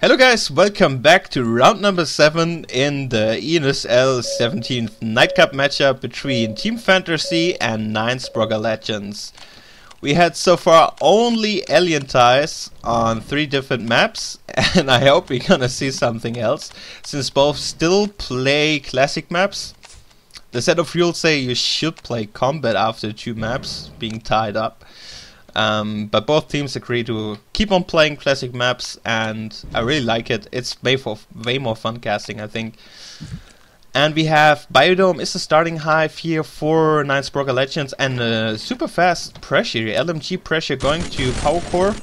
Hello guys, welcome back to round number 7 in the ENSL 17th NightCup matchup between TeamFantasy and NINESPROGGALEGENds. We had so far only alien ties on 3 different maps, and I hope we're gonna see something else, since both still play classic maps. The set of rules say you should play combat after 2 maps being tied up. But both teams agree to keep on playing classic maps, and I really like it. It's way more fun casting, I think. And we have Biodome is the starting hive here for NINESPROGGALEGENds, and super fast pressure, LMG pressure going to Power Core.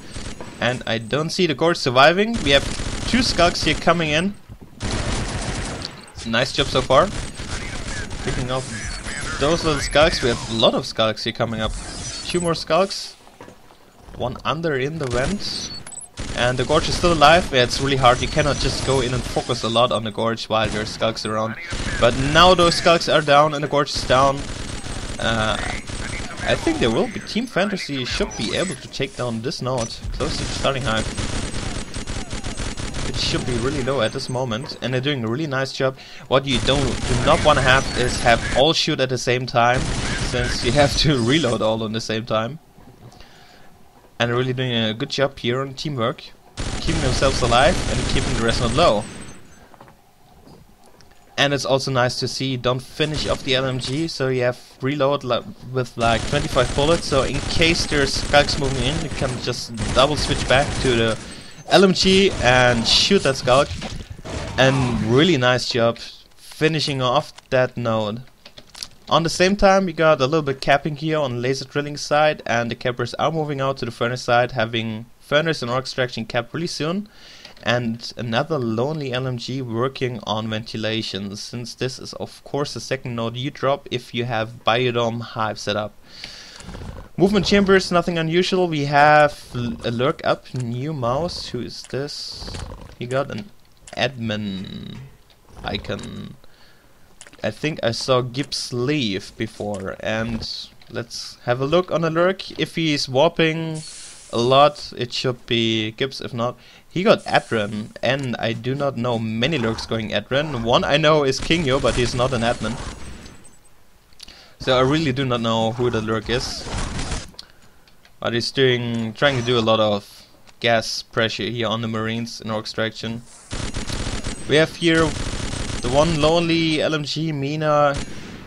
And I don't see the Gorge surviving. We have 2 Skulks here coming in. Nice job so far. Picking up those little Skulks. We have a lot of Skulks here coming up. 2 more Skulks. One under in the vent, and the Gorge is still alive. Yeah, it's really hard. You cannot just go in and focus a lot on the Gorge while there's Skulks around. But now those Skulks are down and the Gorge is down. I think there will be TeamFantasy should be able to take down this node close to the starting hive. It should be really low at this moment, and they're doing a really nice job. What you do not want to have is have all shoot at the same time, since you have to reload all on the same time. And really doing a good job here on teamwork, keeping themselves alive and keeping the rest not low. And it's also nice to see don't finish off the LMG, so you have reload with like 25 bullets, so in case there's Skulks moving in, you can just double switch back to the LMG and shoot that Skulk. And really nice job finishing off that node. On the same time, we got a little bit capping here on laser drilling side, and the cappers are moving out to the furnace side, having furnace and ore extraction capped really soon. And another lonely LMG working on ventilation, since this is of course the second node you drop if you have Biodome hive set up. Movement chambers, nothing unusual. We have a lurk up, new mouse. Who is this? He got an admin icon. I think I saw Gibbs leave before, and let's have a look on the lurk. If he's warping a lot, it should be Gibbs. If not, he got Adren, and I do not know many lurks going Adren. One I know is Kingyo, but he's not an admin. So I really do not know who the lurk is. But he's trying to do a lot of gas pressure here on the Marines in ore extraction. We have here the one lonely LMG Mina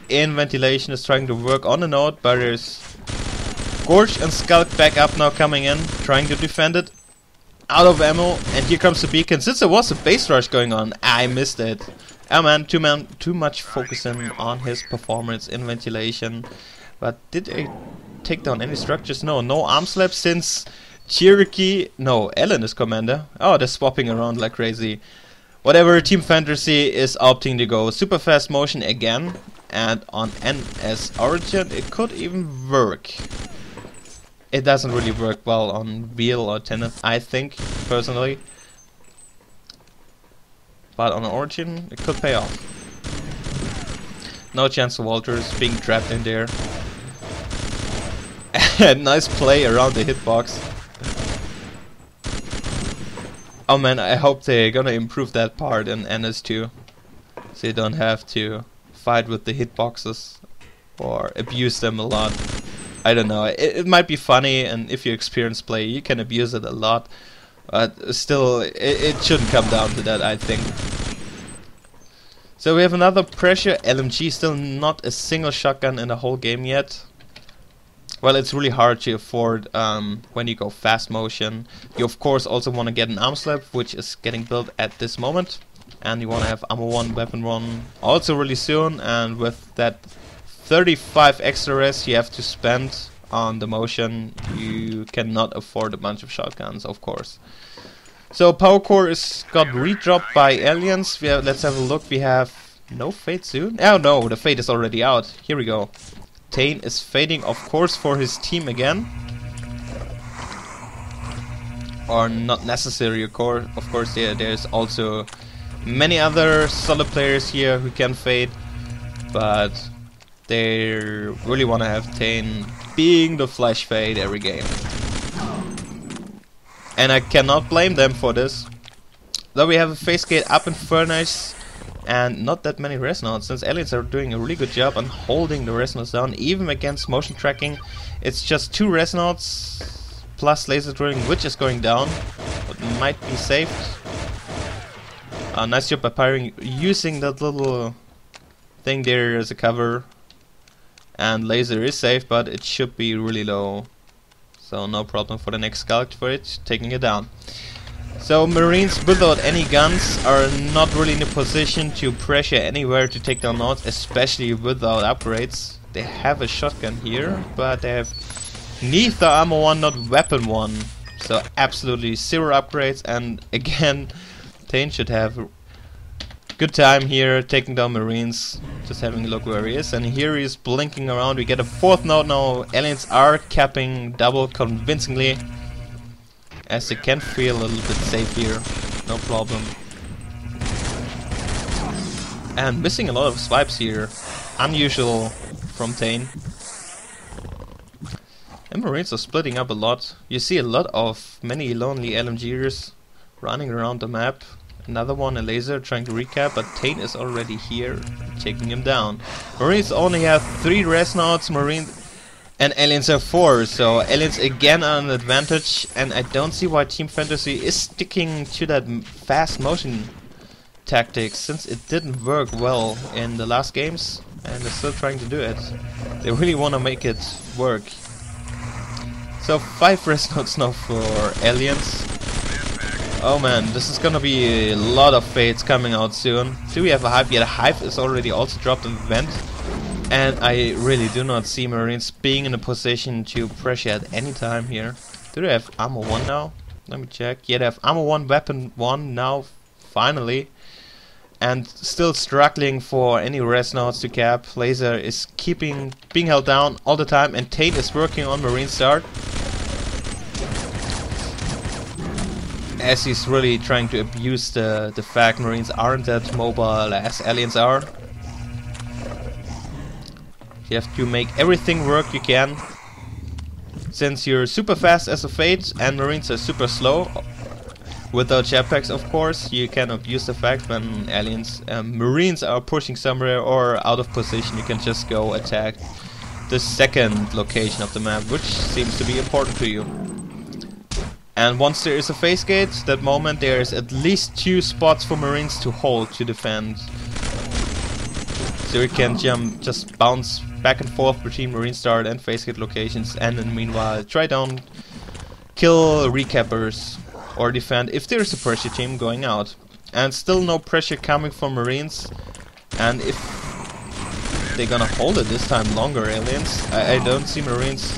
in ventilation is trying to work on the node, but there's Gorge and Skulk back up now coming in, trying to defend it. Out of ammo, and here comes the beacon. Since there was a base rush going on, I missed it. Oh man, too much focusing on his performance in ventilation. But did they take down any structures? No arm slap since Cherokee. No, Ellen is commander. Oh, they're swapping around like crazy. Whatever, TeamFantasy is opting to go super fast motion again, and on NS Origin it could even work. It doesn't really work well on Wheel or Tenet, I think, personally. But on Origin it could pay off. No chance of Walters being trapped in there. Nice play around the hitbox. Oh man, I hope they're gonna improve that part in NS2, so you don't have to fight with the hitboxes or abuse them a lot. I don't know, it might be funny, and if you experience play you can abuse it a lot, but still it shouldn't come down to that, I think. So we have another pressure LMG, still not a single shotgun in the whole game yet. Well, it's really hard to afford when you go fast motion. You of course also want to get an arm slap, which is getting built at this moment. And you want to have ammo 1, weapon 1 also really soon. And with that 35 extra res you have to spend on the motion, you cannot afford a bunch of shotguns, of course. So Power Core is got redropped by aliens. Let's have a look. We have no fade soon. Oh no, the fade is already out. Here we go. Tane is fading, of course, for his team again. Or not necessary, of course. There's also many other solid players here who can fade, but they really want to have Tane being the flash fade every game. And I cannot blame them for this. Though we have a phase gate up in Furnace and not that many resonance, since aliens are doing a really good job on holding the resonance down, even against motion tracking. It's just 2 resonance plus laser drilling, which is going down, but might be saved. Nice job by Pyring using that little thing there as a cover. And laser is safe, but it should be really low. So no problem for the next Skulk for it, taking it down. So Marines without any guns are not really in a position to pressure anywhere to take down nodes, especially without upgrades. They have a shotgun here, but they have neither armor 1 not weapon 1. So absolutely 0 upgrades, and again Tane should have good time here taking down Marines. Just having a look where he is, and here he is blinking around. We get a 4th node now. Aliens are capping double convincingly, as they can feel a little bit safe here. No problem. And missing a lot of swipes here. Unusual from Tane. And Marines are splitting up a lot. You see a lot of many lonely LMGers running around the map. Another one, a laser, trying to recap, but Tane is already here, taking him down. Marines only have 3 res nodes, Marines and aliens have 4, so aliens again are an advantage, and I don't see why TeamFantasy is sticking to that fast motion tactics, since it didn't work well in the last games, and they're still trying to do it. They really want to make it work. So 5 res nodes now for aliens. Oh man, this is gonna be a lot of fates coming out soon. Do we have a Hive? Yeah, the Hive is already also dropped in the vent. And I really do not see Marines being in a position to pressure at any time here. Do they have armor 1 now? Let me check. Yeah, they have armor 1, weapon 1 now, finally. And still struggling for any res nodes to cap. Laser is being held down all the time, and Tane is working on Marine start, as he's really trying to abuse the fact Marines aren't that mobile as aliens are. You have to make everything work you can. Since you're super fast as a Fate and Marines are super slow, without jetpacks of course, you can abuse the fact when aliens Marines are pushing somewhere or out of position, you can just go attack the second location of the map, which seems to be important to you. And once there is a phase gate, that moment there is at least 2 spots for Marines to hold to defend. So you can just bounce back and forth between Marine start and phase gate locations, and in the meanwhile try down, kill recappers or defend if there is a pressure team going out. And still no pressure coming from Marines, and if they're gonna hold it this time longer, aliens, I don't see Marines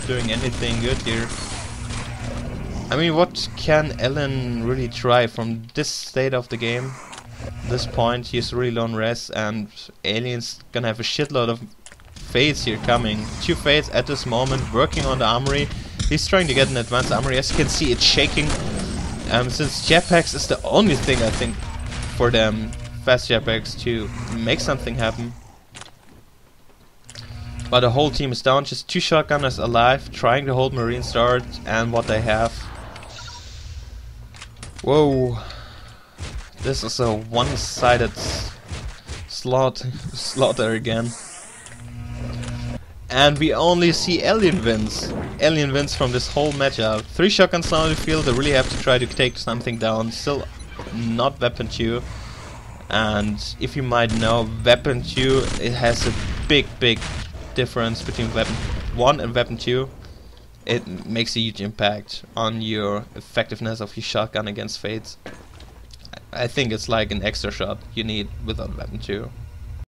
doing anything good here. I mean, what can Ellen really try from this state of the game? This point, he's really low on res, and aliens gonna have a shitload of Fates here coming. 2 Fates at this moment, working on the armory. He's trying to get an advanced armory. As you can see, it's shaking. Since jetpacks is the only thing I think for them, fast jetpacks, to make something happen. But the whole team is down, just 2 shotgunners alive, trying to hold Marine start and what they have. Whoa, this is a one-sided slaughter again. And we only see alien wins. Alien wins from this whole matchup. 3 shotguns now in the field, they really have to try to take something down. Still not weapon 2. And if you might know, weapon 2, it has a big difference between weapon 1 and weapon 2. It makes a huge impact on your effectiveness of your shotgun against Fates. I think it's like an extra shot you need without weapon 2.